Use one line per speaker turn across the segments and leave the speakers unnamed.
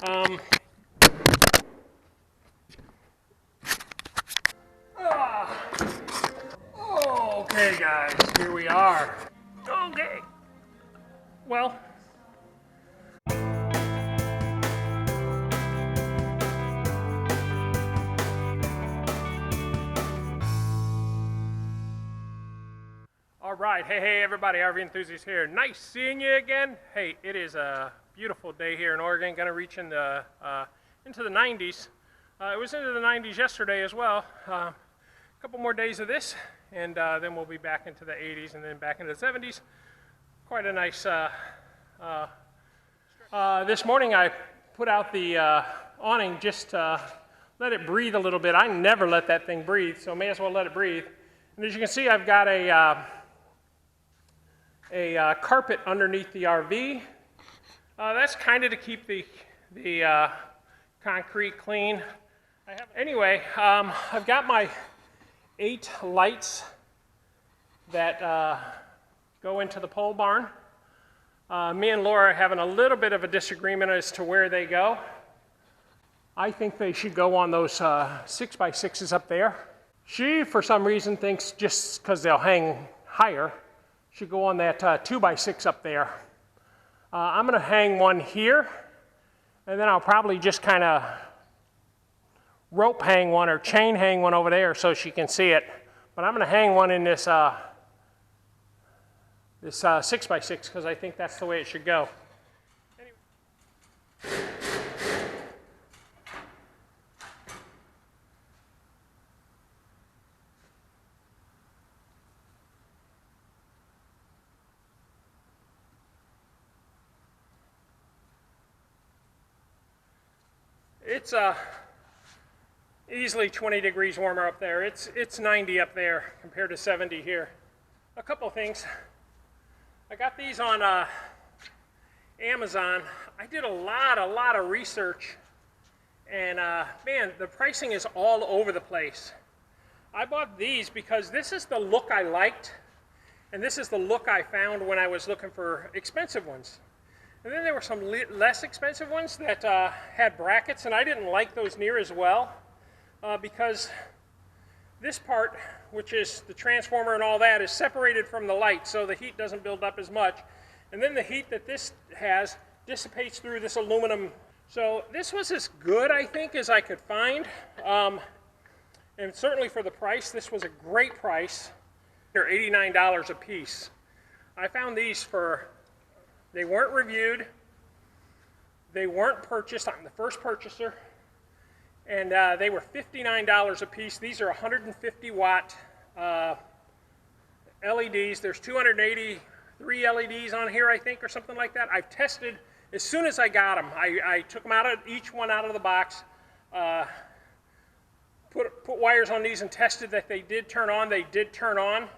Okay guys, here we are. Okay. Well. All right, hey everybody, RV Enthusiast here. Nice seeing you again. Hey, it is a beautiful day here in Oregon. Gonna reach into the 90s. It was into the 90s yesterday as well. A couple more days of this, and then we'll be back into the 80s and then back into the 70s. Quite a nice, this morning I put out the awning just to let it breathe a little bit. I never let that thing breathe, so may as well let it breathe. And as you can see, I've got a carpet underneath the RV. That's kind of to keep the concrete clean. Anyway, I've got my 8 lights that go into the pole barn. Me and Laura are having a little bit of a disagreement as to where they go. I think they should go on those 6x6s up there. She, for some reason, thinks just because they'll hang higher, should go on that 2x6 up there. I'm going to hang one here, and then I'll probably just kind of rope hang one or chain hang one over there so she can see it. But I'm going to hang one in this 6x6 because I think that's the way it should go. Anyway. It's easily 20 degrees warmer up there. It's 90 up there compared to 70 here. A couple things. I got these on Amazon. I did a lot of research, and man, the pricing is all over the place. I bought these because this is the look I liked, and this is the look I found when I was looking for expensive ones. And then there were some less expensive ones that had brackets, and I didn't like those near as well because this part, which is the transformer and all that, is separated from the light, so the heat doesn't build up as much. And then the heat that this has dissipates through this aluminum. So this was as good, I think, as I could find. And certainly for the price, this was a great price. They're $89 a piece. I found these for... They weren't reviewed, they weren't purchased. I'm the first purchaser, and they were $59 a piece. These are 150 watt LEDs. There's 283 LEDs on here, I think, or something like that. I've tested as soon as I got them. I took them each one out of the box, put wires on these and tested that they did turn on. They did turn on,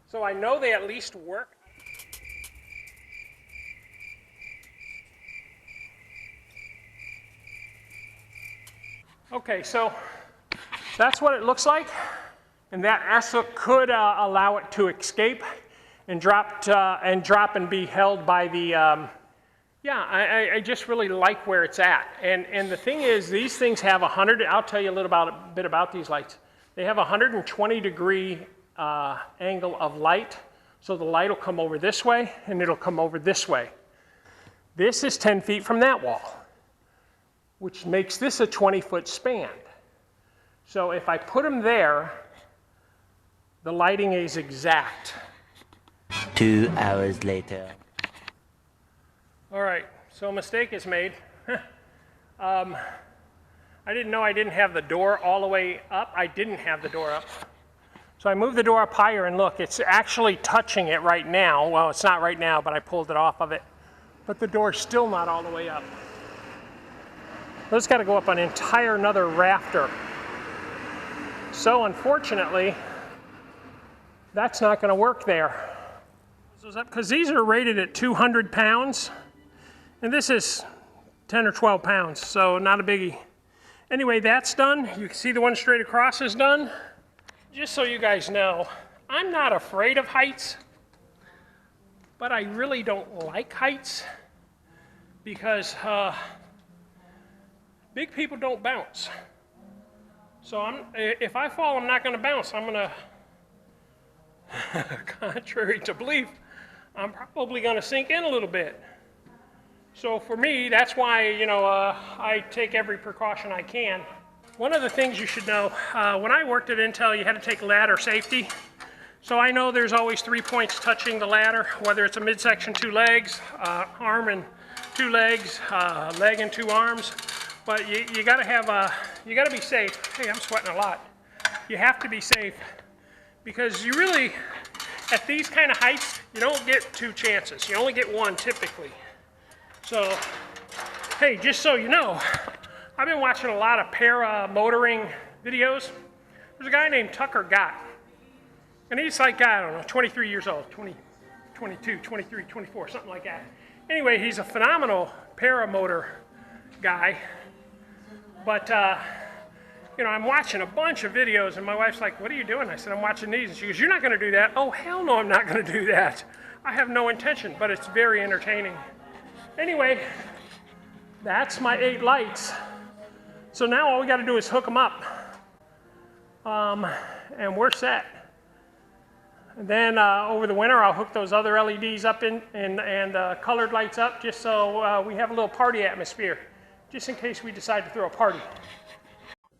so I know they at least work. Okay, so that's what it looks like, and that ESSA could allow it to escape and drop and be held by the. Yeah, I just really like where it's at, and the thing is, these things have 100. I'll tell you a bit about these lights. They have a 120 degree angle of light, so the light will come over this way and it'll come over this way. This is 10 feet from that wall, which makes this a 20-foot span. So if I put them there, the lighting is exact.
2 hours later.
All right, so a mistake is made. I didn't know I didn't have the door all the way up. I didn't have the door up. So I moved the door up higher, and look, it's actually touching it right now. Well, it's not right now, but I pulled it off of it. But the door's still not all the way up. It's got to go up an entire another rafter. So unfortunately, that's not going to work there. Because these are rated at 200 pounds, and this is 10 or 12 pounds, so not a biggie. Anyway, that's done. You can see the one straight across is done. Just so you guys know, I'm not afraid of heights, but I really don't like heights because big people don't bounce. So if I fall, I'm not going to bounce. I'm going to, contrary to belief, I'm probably going to sink in a little bit. So for me, that's why, I take every precaution I can. One of the things you should know, when I worked at Intel, you had to take ladder safety. So I know there's always 3 points touching the ladder, whether it's a midsection, 2 legs, arm and 2 legs, leg and 2 arms. But you gotta have, you gotta be safe. Hey, I'm sweating a lot. You have to be safe because you really, at these kind of heights, you don't get 2 chances. You only get 1 typically. So, hey, just so you know, I've been watching a lot of para-motoring videos. There's a guy named Tucker Gott. And he's like, I don't know, 23 years old, 22, 23, 24, something like that. Anyway, he's a phenomenal paramotor guy. But, I'm watching a bunch of videos, and my wife's like, what are you doing? I said, I'm watching these. And she goes, you're not going to do that? Oh, hell no, I'm not going to do that. I have no intention, but it's very entertaining. Anyway, that's my 8 lights. So now all we got to do is hook them up. And we're set. And then over the winter, I'll hook those other LEDs up and colored lights up just so we have a little party atmosphere, just in case we decide to throw a party.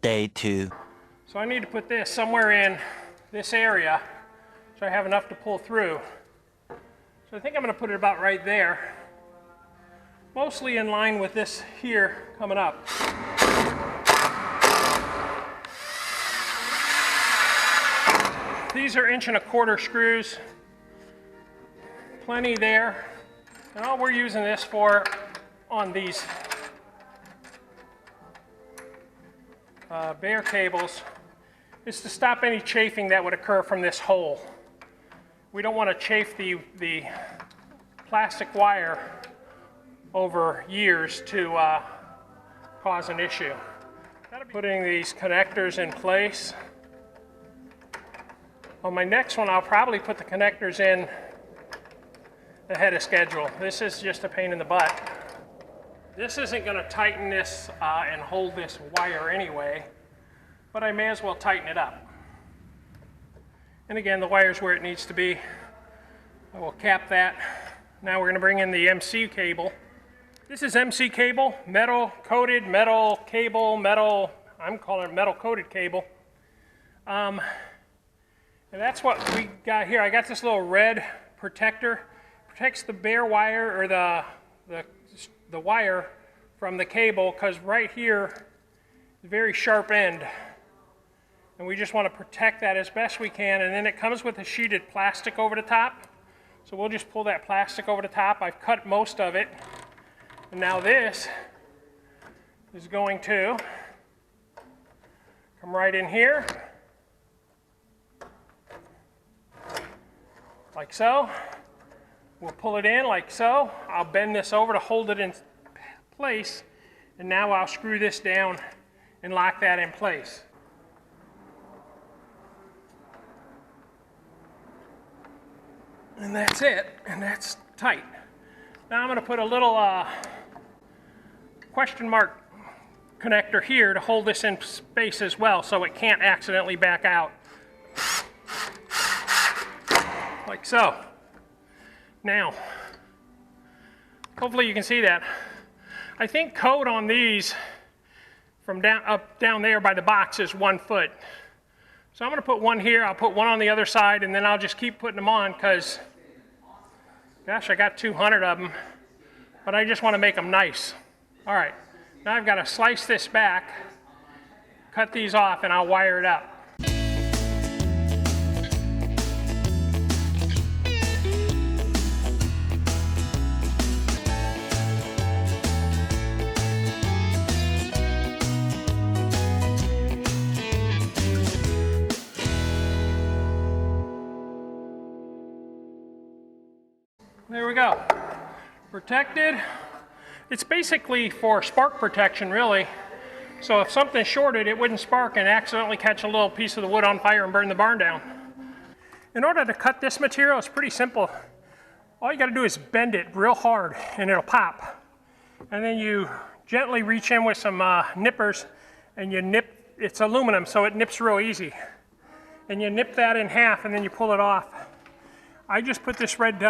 Day 2.
So I need to put this somewhere in this area so I have enough to pull through. So I think I'm going to put it about right there, mostly in line with this here coming up. These are 1¼ inch screws, plenty there. And all we're using this for on these bare cables is to stop any chafing that would occur from this hole. We don't want to chafe the plastic wire over years to cause an issue. Putting these connectors in place. On my next one, I'll probably put the connectors in ahead of schedule. This is just a pain in the butt. This isn't going to tighten this and hold this wire anyway, but I may as well tighten it up. And again, the wire's where it needs to be. I will cap that. Now we're going to bring in the MC cable. This is MC cable, metal coated, metal cable, metal, I'm calling it metal coated cable. And that's what we got here. I got this little red protector. Protects the bare wire or the wire from the cable, because right here is a very sharp end. And we just want to protect that as best we can. And then it comes with a sheeted plastic over the top. So we'll just pull that plastic over the top. I've cut most of it. And now this is going to come right in here. Like so. We'll pull it in like so. I'll bend this over to hold it in place. And now I'll screw this down and lock that in place. And that's it. And that's tight. Now I'm going to put a little question mark connector here to hold this in space as well so it can't accidentally back out. Like so. Now, hopefully you can see that. I think code on these from down there by the box is 1 foot. So I'm going to put one here, I'll put one on the other side, and then I'll just keep putting them on because, gosh, I got 200 of them, but I just want to make them nice. All right, now I've got to slice this back, cut these off, and I'll wire it up. There we go. Protected. It's basically for spark protection, really. So if something's shorted, it wouldn't spark and accidentally catch a little piece of the wood on fire and burn the barn down. In order to cut this material, it's pretty simple. All you got to do is bend it real hard and it'll pop. And then you gently reach in with some nippers, and you nip, it's aluminum, so it nips real easy. And you nip that in half, and then you pull it off. I just put this red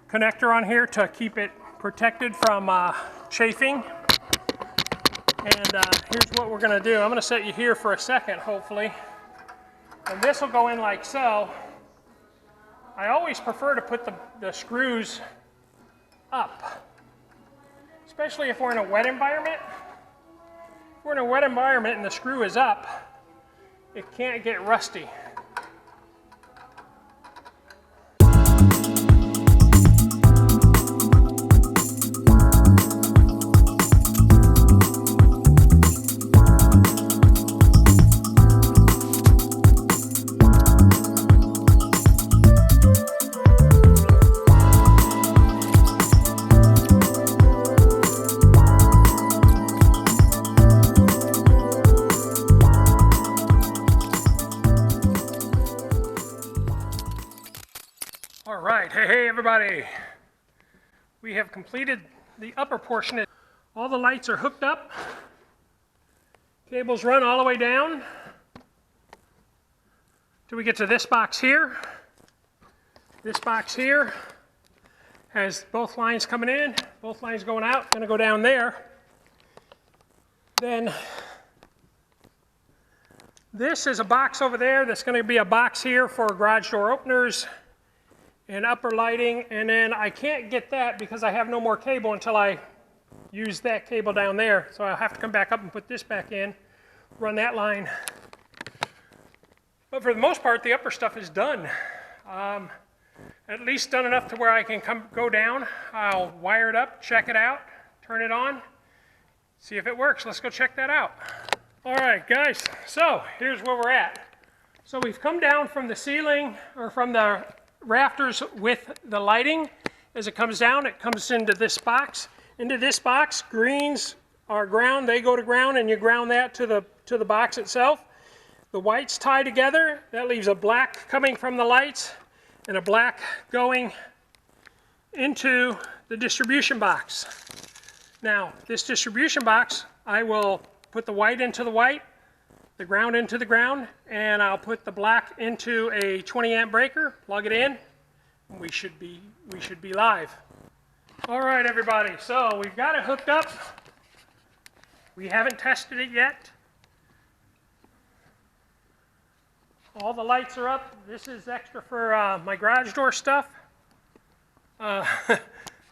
connector on here to keep it protected from chafing. And here's what we're gonna do. I'm gonna set you here for a second, hopefully. And this will go in like so. I always prefer to put the screws up, especially if we're in a wet environment. If we're in a wet environment and the screw is up, it can't get rusty. All right, hey everybody. We have completed the upper portion. All the lights are hooked up. Cables run all the way down till we get to this box here. This box here has both lines coming in, both lines going out, gonna go down there. Then this is a box over there that's gonna be a box here for garage door openers and upper lighting, and then I can't get that because I have no more cable until I use that cable down there. So I'll have to come back up and put this back in, run that line. But for the most part, the upper stuff is done. At least done enough to where I can go down. I'll wire it up, check it out, turn it on, see if it works. Let's go check that out. All right, guys, so here's where we're at. So we've come down from the ceiling, or from the rafters with the lighting. As it comes down, it comes into this box. Into this box, greens are ground, they go to ground, and you ground that to the box itself. The whites tie together, that leaves a black coming from the lights and a black going into the distribution box. Now, this distribution box, I will put the white into the white, the ground into the ground, and I'll put the black into a 20 amp breaker, plug it in, and we should be live. All right, everybody, so we've got it hooked up. We haven't tested it yet. All the lights are up. This is extra for my garage door stuff. The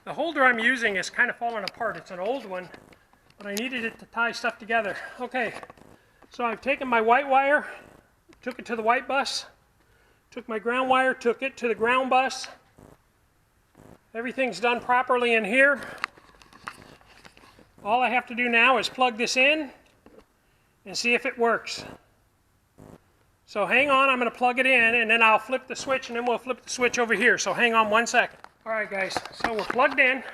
holder I'm using is kind of falling apart. It's an old one, but I needed it to tie stuff together. Okay. So I've taken my white wire, took it to the white bus, took my ground wire, took it to the ground bus. Everything's done properly in here. All I have to do now is plug this in and see if it works. So hang on, I'm gonna plug it in, and then I'll flip the switch, and then we'll flip the switch over here. So hang on 1 second. All right, guys, so we're plugged in.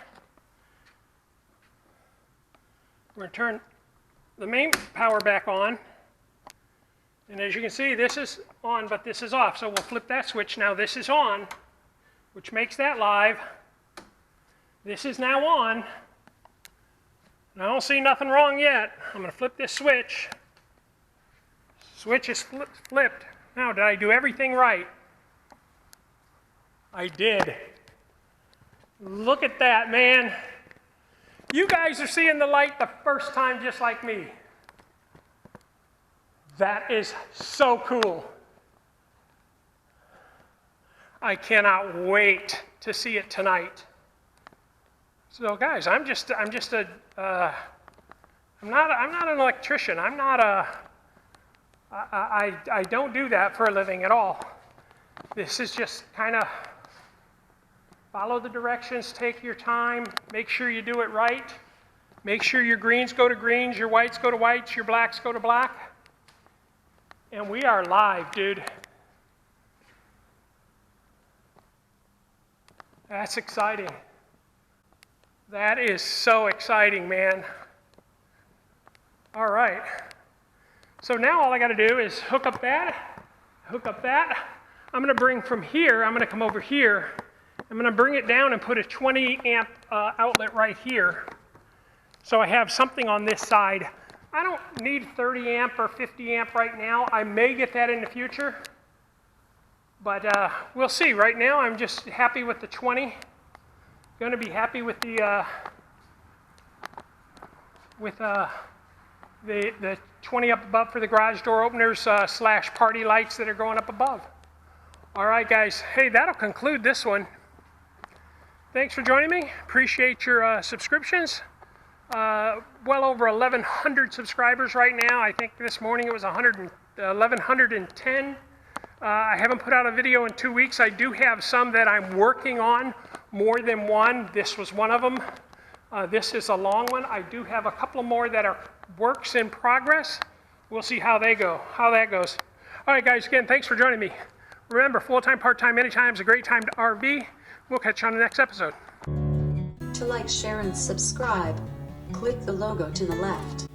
We're gonna turn the main power back on, and as you can see, this is on, but this is off, so we'll flip that switch. Now this is on, which makes that live. This is now on, and I don't see nothing wrong yet. I'm going to flip this switch. Switch is flipped. Now, did I do everything right? I did. Look at that, man. You guys are seeing the light the first time just like me. That is so cool. I cannot wait to see it tonight. So guys, I'm not an electrician. I don't do that for a living at all. This is just kind of follow the directions, take your time, make sure you do it right. Make sure your greens go to greens, your whites go to whites, your blacks go to black. And we are live, dude. That's exciting. That is so exciting, man. All right. So now all I got to do is hook up that. I'm going to bring from here, I'm going to come over here. I'm going to bring it down and put a 20 amp outlet right here. So I have something on this side. I don't need 30 amp or 50 amp right now. I may get that in the future, but we'll see. Right now I'm just happy with the 20. Going to be happy with the 20 up above for the garage door openers slash party lights that are going up above. All right, guys. Hey, that'll conclude this one. Thanks for joining me. Appreciate your subscriptions. Well over 1,100 subscribers right now. I think this morning it was 1,110. I haven't put out a video in 2 weeks. I do have some that I'm working on, more than one. This was one of them. This is a long one. I do have a couple more that are works in progress. We'll see how they go, how that goes. All right, guys, again, thanks for joining me. Remember, full-time, part-time, anytime is a great time to RV. We'll catch you on the next episode.
To like, share, and subscribe, click the logo to the left.